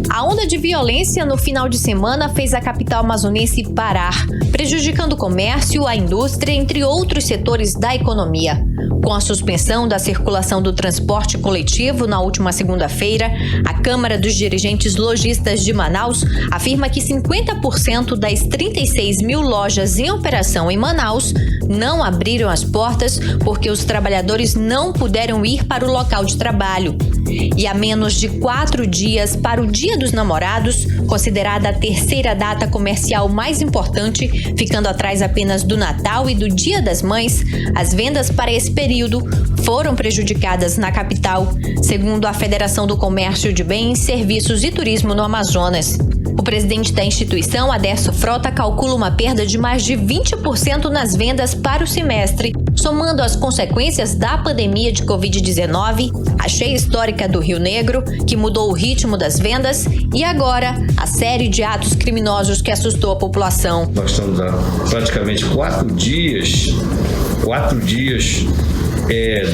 A onda de violência no final de semana fez a capital amazonense parar, prejudicando o comércio, a indústria, entre outros setores da economia. Com a suspensão da circulação do transporte coletivo na última segunda-feira, a Câmara dos Dirigentes Lojistas de Manaus afirma que 50% das 36 mil lojas em operação em Manaus não abriram as portas porque os trabalhadores não puderam ir para o local de trabalho. E a menos de 4 dias para o Dia dos Namorados, considerada a terceira data comercial mais importante, ficando atrás apenas do Natal e do Dia das Mães, as vendas para esse período foram prejudicadas na capital, segundo a Federação do Comércio de Bens, Serviços e Turismo no Amazonas. O presidente da instituição, Aderso Frota, calcula uma perda de mais de 20% nas vendas para o semestre, somando as consequências da pandemia de Covid-19, a cheia histórica do Rio Negro, que mudou o ritmo das vendas, e agora a série de atos criminosos que assustou a população. Nós estamos há praticamente 4 dias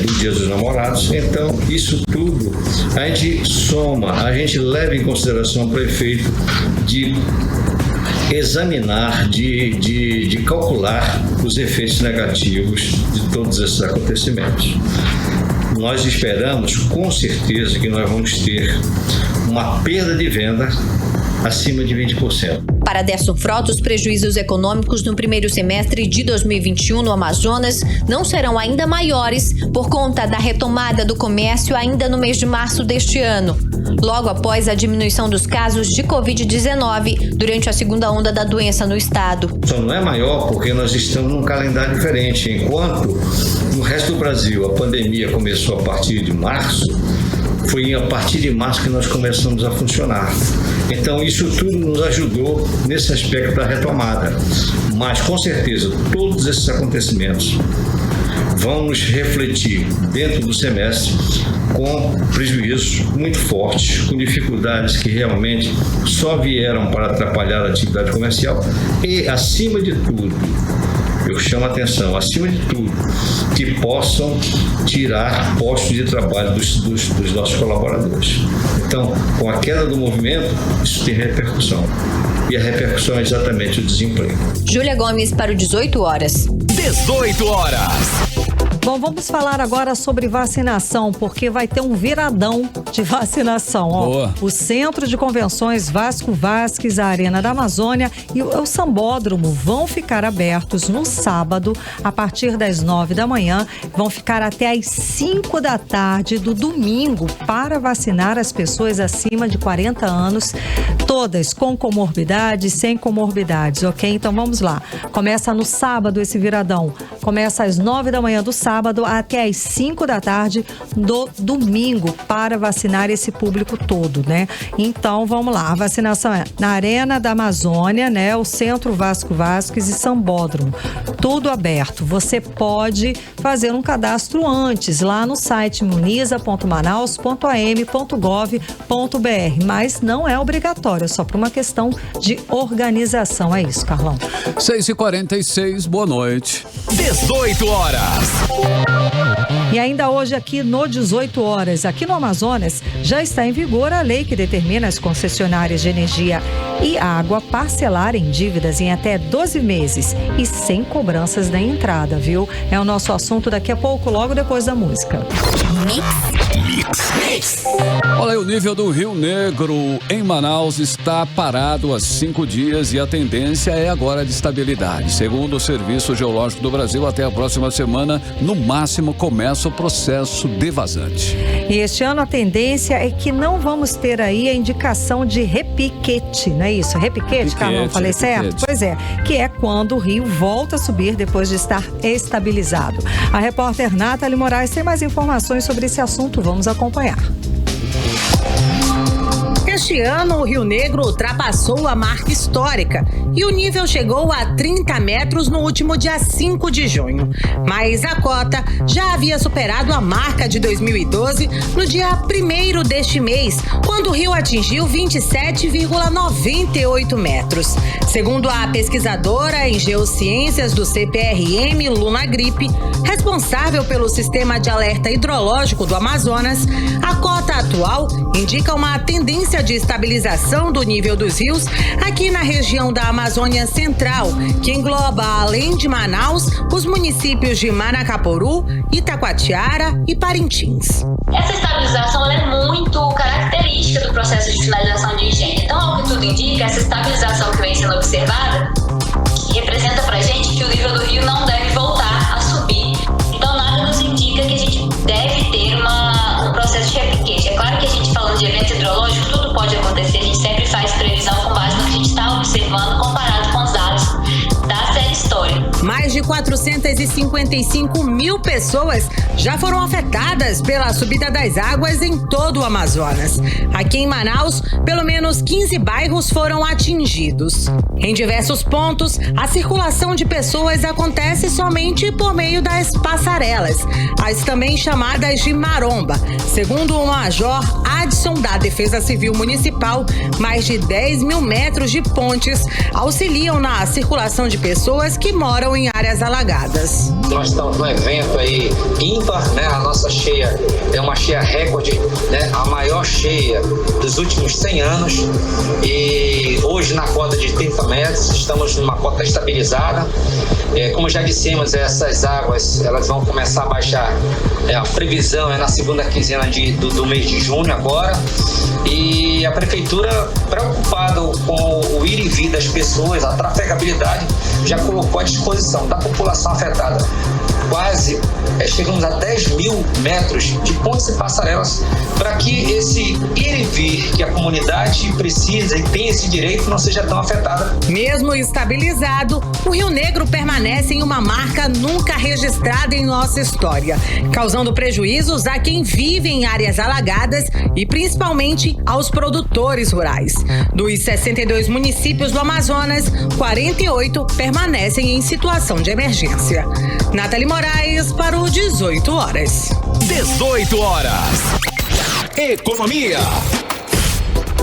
do Dia dos Namorados, então isso tudo a gente soma, a gente leva em consideração para o efeito de examinar, de calcular os efeitos negativos de todos esses acontecimentos. Nós esperamos, com certeza, que nós vamos ter uma perda de venda acima de 20%. Para Aderso Frota, os prejuízos econômicos no primeiro semestre de 2021 no Amazonas não serão ainda maiores por conta da retomada do comércio ainda no mês de março deste ano, logo após a diminuição dos casos de Covid-19 durante a segunda onda da doença no estado. Só não é maior porque nós estamos num calendário diferente. Enquanto no resto do Brasil a pandemia começou a partir de março, foi a partir de março que nós começamos a funcionar. Então isso tudo nos ajudou nesse aspecto da retomada. Mas com certeza todos esses acontecimentos vão nos refletir dentro do semestre com prejuízos muito fortes, com dificuldades que realmente só vieram para atrapalhar a atividade comercial e, acima de tudo, eu chamo a atenção, acima de tudo, que possam tirar postos de trabalho dos nossos colaboradores. Então, com a queda do movimento, isso tem repercussão. E a repercussão é exatamente o desemprego. Júlia Gomes para o 18 horas. 18 horas. Bom, vamos falar agora sobre vacinação, porque vai ter um viradão de vacinação. Ó, o Centro de Convenções Vasco Vasques, a Arena da Amazônia e o Sambódromo vão ficar abertos no sábado, a partir das 9 da manhã. Vão ficar até às 5 da tarde do domingo para vacinar as pessoas acima de 40 anos, todas com comorbidades, sem comorbidades, ok? Então vamos lá. Começa no sábado esse viradão. Começa às 9 da manhã do sábado até às 5 da tarde do domingo para vacinar esse público todo, né? Então, vamos lá. A vacinação é na Arena da Amazônia, né? O Centro Vasco Vasques e Sambódromo. Tudo aberto. Você pode fazer um cadastro antes lá no site muniza.manaus.am.gov.br, mas não é obrigatório. agora, é só por uma questão de organização. É isso, Carlão. 6h46, boa noite. 18 horas. E ainda hoje aqui no 18 horas, aqui no Amazonas, já está em vigor a lei que determina as concessionárias de energia e água parcelarem dívidas em até 12 meses e sem cobranças da entrada, viu? É o nosso assunto daqui a pouco, logo depois da música. Olha aí, o nível do Rio Negro em Manaus está parado há 5 dias e a tendência é agora de estabilidade. Segundo o Serviço Geológico do Brasil, até a próxima semana, no máximo, começa o processo devasante. E este ano a tendência é que não vamos ter aí a indicação de repiquete, não é isso? Repiquete, Carlão? Falei certo? Pois é, que é quando o rio volta a subir depois de estar estabilizado. A repórter Nathalie Moraes tem mais informações sobre esse assunto, vamos acompanhar. Este ano, o Rio Negro ultrapassou a marca histórica e o nível chegou a 30 metros no último dia 5 de junho. Mas a cota já havia superado a marca de 2012 no dia 1º deste mês, quando o rio atingiu 27,98 metros. Segundo a pesquisadora em geociências do CPRM, Luna Gripe, responsável pelo Sistema de Alerta Hidrológico do Amazonas, a cota atual indica uma tendência de estabilização do nível dos rios aqui na região da Amazônia Central, que engloba, além de Manaus, os municípios de Manacaporu, Itacoatiara e Parintins. Essa estabilização é muito característica do processo de finalização de engenho. Então, ao que tudo indica, essa estabilização que vem sendo observada representa pra gente que o nível do rio não deve voltar a subir. Então, nada nos indica que a gente deve ter um processo de repiquete. É claro que a gente, falando de evento hidrológico, tudo pode acontecer. A gente sempre faz previsão com base no que a gente está observando comparado com os dados da série histórica. Mais de 455 mil pessoas já foram afetadas pela subida das águas em todo o Amazonas. Aqui em Manaus, pelo menos 15 bairros foram atingidos. Em diversos pontos, a circulação de pessoas acontece somente por meio das passarelas, as também chamadas de maromba. Segundo o Major Adson da Defesa Civil Municipal, mais de 10 mil metros de pontes auxiliam na circulação de pessoas que moram em áreas alagadas. Nós estamos num evento aí ímpar, né? A nossa cheia é uma cheia recorde, né? A maior cheia dos últimos 100 anos e hoje na cota de 30 metros, estamos numa cota estabilizada. Como já dissemos, essas águas elas vão começar a baixar, a previsão é na segunda quinzena do mês de junho agora, e a prefeitura, preocupada com o ir e vir das pessoas, a trafegabilidade, já colocou à disposição da população afetada quase, chegamos a 10 mil metros de pontes e passarelas para que esse ir e vir que a comunidade precisa e tem esse direito não seja tão afetada. Mesmo estabilizado, o Rio Negro permanece em uma marca nunca registrada em nossa história, causando prejuízos a quem vive em áreas alagadas e principalmente aos produtores rurais. Dos 62 municípios do Amazonas, 48 permanecem em situação de emergência. Nathalie Moraes para o 18 horas. 18 horas. Economia.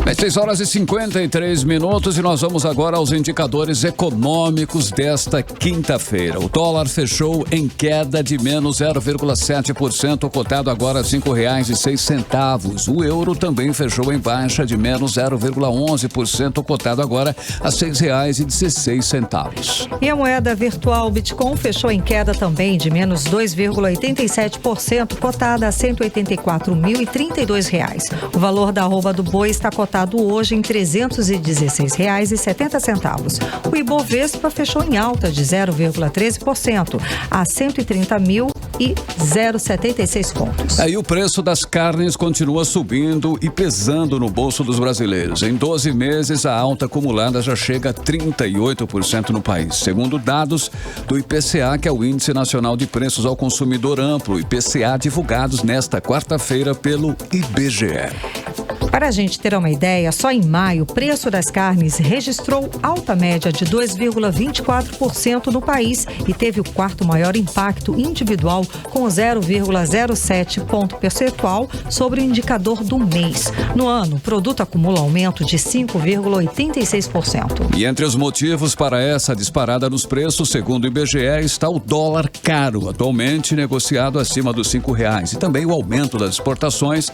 6h53 e nós vamos agora aos indicadores econômicos desta quinta-feira. O dólar fechou em queda de menos 0,7%, cotado agora a R$ 5,06. O euro também fechou em baixa de menos 0,11%, cotado agora a R$ 6,16. E a moeda virtual Bitcoin fechou em queda também de menos 2,87%, cotada a R$ 184.032. O valor da arroba do boi está cotado hoje em R$ 316,70. O Ibovespa fechou em alta de 0,13% a 130.076 pontos. Aí o preço das carnes continua subindo e pesando no bolso dos brasileiros. Em 12 meses, a alta acumulada já chega a 38% no país. Segundo dados do IPCA, que é o Índice Nacional de Preços ao Consumidor Amplo, IPCA, divulgados nesta quarta-feira pelo IBGE. Para a gente ter uma ideia, só em maio o preço das carnes registrou alta média de 2,24% no país e teve o quarto maior impacto individual, com 0,07 ponto percentual sobre o indicador do mês. No ano, o produto acumula aumento de 5,86%. E entre os motivos para essa disparada nos preços, segundo o IBGE, está o dólar caro, atualmente negociado acima dos R$5, e também o aumento das exportações,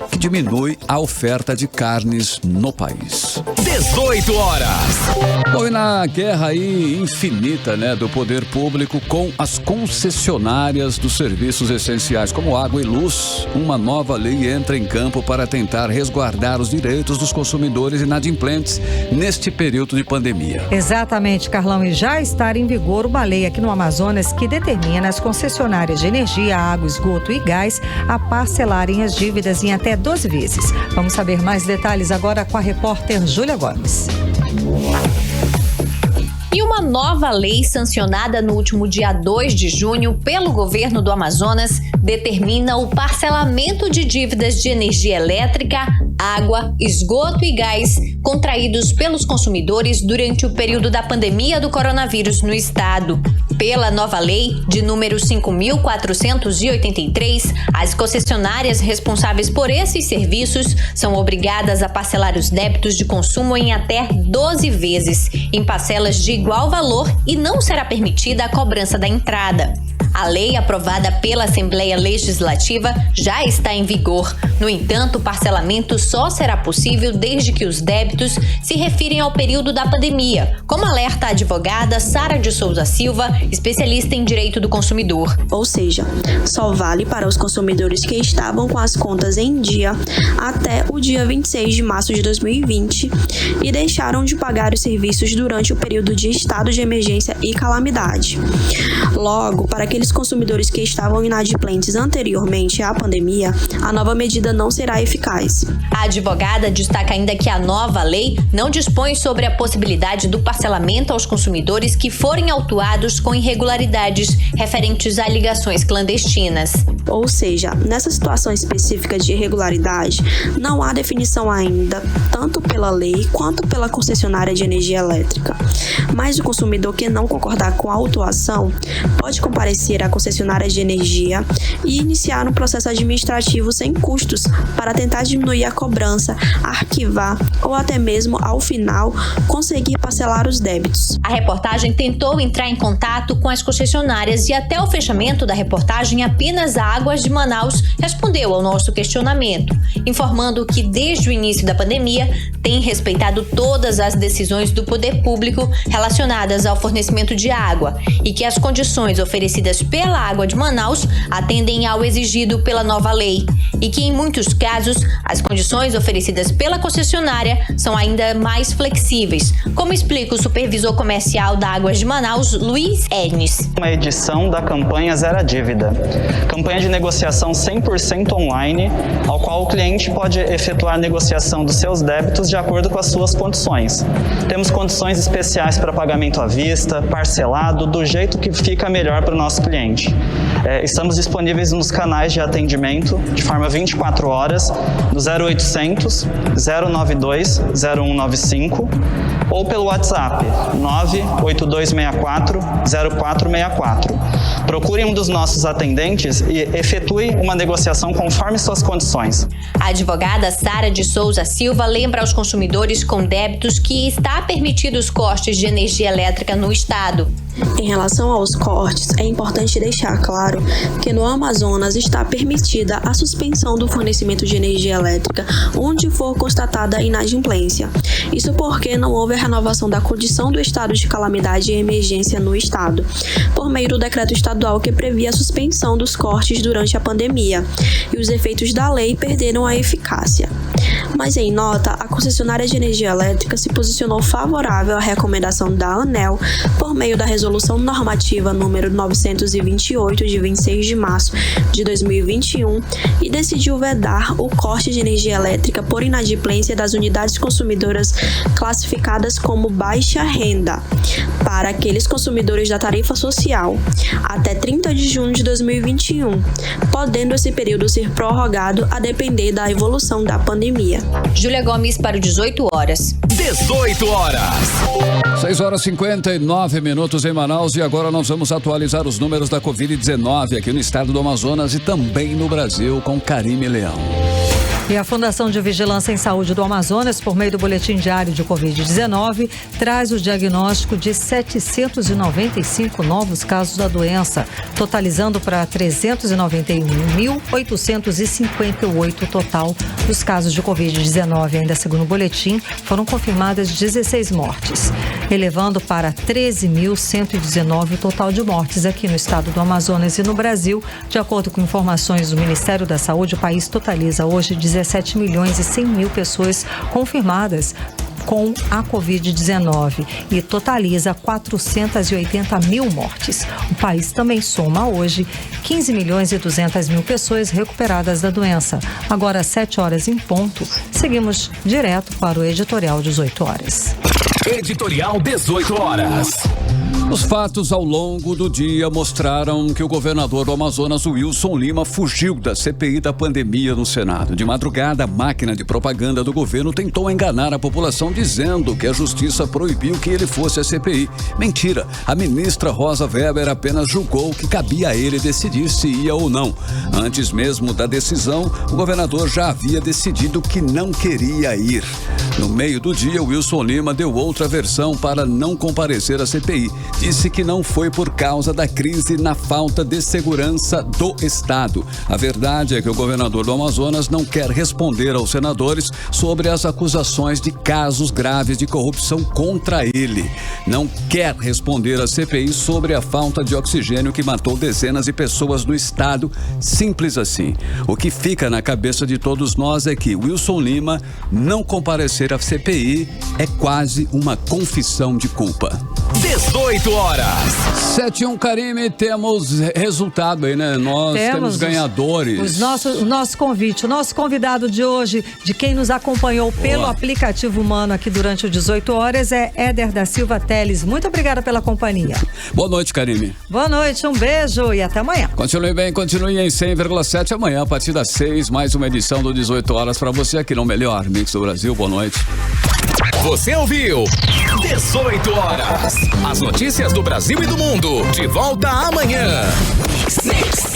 que diminui a oferta de carnes no país. 18 horas. Bom, e na guerra aí infinita, do poder público com as concessionárias dos serviços essenciais, como água e luz, uma nova lei entra em campo para tentar resguardar os direitos dos consumidores inadimplentes neste período de pandemia. Exatamente, Carlão, e já está em vigor uma lei aqui no Amazonas que determina as concessionárias de energia, água, esgoto e gás a parcelarem as dívidas em até 12 vezes. Vamos saber mais detalhes agora com a repórter Júlia Gomes. E uma nova lei sancionada no último dia 2 de junho pelo governo do Amazonas determina o parcelamento de dívidas de energia elétrica, água, esgoto e gás contraídos pelos consumidores durante o período da pandemia do coronavírus no estado. Pela nova lei, de número 5.483, as concessionárias responsáveis por esses serviços são obrigadas a parcelar os débitos de consumo em até 12 vezes, em parcelas de igual valor, e não será permitida a cobrança da entrada. A lei, aprovada pela Assembleia Legislativa, já está em vigor. No entanto, o parcelamento só será possível desde que os débitos se refirem ao período da pandemia, como alerta a advogada Sara de Souza Silva, especialista em direito do consumidor. Ou seja, só vale para os consumidores que estavam com as contas em dia até o dia 26 de março de 2020 e deixaram de pagar os serviços durante o período de estado de emergência e calamidade. Logo, para aqueles consumidores que estavam inadimplentes anteriormente à pandemia, a nova medida não será eficaz. A advogada destaca ainda que a nova lei não dispõe sobre a possibilidade do parcelamento aos consumidores que forem autuados com irregularidades referentes a ligações clandestinas. Ou seja, nessa situação específica de irregularidade, não há definição ainda, tanto pela lei quanto pela concessionária de energia elétrica. Mas o consumidor que não concordar com a autuação pode comparecer à concessionária de energia e iniciar um processo administrativo sem custos para tentar diminuir a cobrança, arquivar ou até mesmo, ao final, conseguir parcelar os débitos. A reportagem tentou entrar em contato com as concessionárias e até o fechamento da reportagem apenas a Águas de Manaus respondeu ao nosso questionamento, informando que desde o início da pandemia tem respeitado todas as decisões do poder público relacionadas ao fornecimento de água e que as condições oferecidas pela Água de Manaus atendem ao exigido pela nova lei e que, em muitos casos, as condições oferecidas pela concessionária são ainda mais flexíveis, como explica o supervisor comercial da Águas de Manaus, Luiz Ednes. Uma edição da campanha Zero a Dívida, campanha de negociação 100% online, ao qual o cliente pode efetuar a negociação dos seus débitos de acordo com as suas condições. Temos condições especiais para pagamento à vista, parcelado, do jeito que fica melhor para o nosso cliente. Estamos disponíveis nos canais de atendimento de forma 24 horas, no 0800 092 0195 ou pelo WhatsApp 98264 0464. Procure um dos nossos atendentes e efetue uma negociação conforme suas condições. A advogada Sara de Souza Silva lembra aos consumidores com débitos que está permitido os cortes de energia elétrica no estado. Em relação aos cortes, é importante deixar claro que no Amazonas está permitida a suspensão do fornecimento de energia elétrica onde for constatada inadimplência. Isso porque não houve a renovação da condição do estado de calamidade e emergência no estado, por meio do decreto estadual que previa a suspensão dos cortes durante a pandemia, e os efeitos da lei perderam a eficácia. Mas em nota, a concessionária de energia elétrica se posicionou favorável à recomendação da ANEEL por meio da Resolução Normativa número 928 de 26 de março de 2021 e decidiu vedar o corte de energia elétrica por inadimplência das unidades consumidoras classificadas como baixa renda para aqueles consumidores da tarifa social até 30 de junho de 2021, podendo esse período ser prorrogado a depender da evolução da pandemia. Júlia Gomes para o 18 horas. 18 horas. 6h59 em Manaus, e agora nós vamos atualizar os números da Covid-19 aqui no estado do Amazonas e também no Brasil com Karime Leão. E a Fundação de Vigilância em Saúde do Amazonas, por meio do Boletim Diário de Covid-19, traz o diagnóstico de 795 novos casos da doença, totalizando para 391.858 total dos casos de Covid-19. Ainda segundo o boletim, foram confirmadas 16 mortes, elevando para 13.119 o total de mortes aqui no estado do Amazonas e no Brasil. De acordo com informações do Ministério da Saúde, o país totaliza hoje 17 milhões e 100 mil pessoas confirmadas com a Covid-19 e totaliza 480 mil mortes. O país também soma hoje 15 milhões e 200 mil pessoas recuperadas da doença. Agora, às 7 horas em ponto, seguimos direto para o Editorial 18 horas. Editorial 18 horas. Os fatos ao longo do dia mostraram que o governador do Amazonas, Wilson Lima, fugiu da CPI da pandemia no Senado. De madrugada, a máquina de propaganda do governo tentou enganar a população dizendo que a justiça proibiu que ele fosse à CPI. Mentira, a ministra Rosa Weber apenas julgou que cabia a ele decidir se ia ou não. Antes mesmo da decisão, o governador já havia decidido que não queria ir. No meio do dia, Wilson Lima deu outra versão para não comparecer à CPI. Disse que não foi por causa da crise na falta de segurança do Estado. A verdade é que o governador do Amazonas não quer responder aos senadores sobre as acusações de casos graves de corrupção contra ele. Não quer responder à CPI sobre a falta de oxigênio que matou dezenas de pessoas no Estado. Simples assim. O que fica na cabeça de todos nós é que Wilson Lima não comparecer à CPI é quase uma confissão de culpa. 18 horas. 7-1, Karime, temos resultado aí, né? Nós temos ganhadores. O nosso convite, o nosso convidado de hoje, de quem nos acompanhou pelo aplicativo Humano aqui durante o 18 horas, é Éder da Silva Teles. Muito obrigada pela companhia. Boa noite, Karime. Boa noite, um beijo e até amanhã. Continue bem, continue em 100,7 amanhã, a partir das 6, mais uma edição do 18 horas para você aqui no Melhor Mix do Brasil. Boa noite. Você ouviu 18 horas. As notícias do Brasil e do mundo. De volta amanhã. Mix.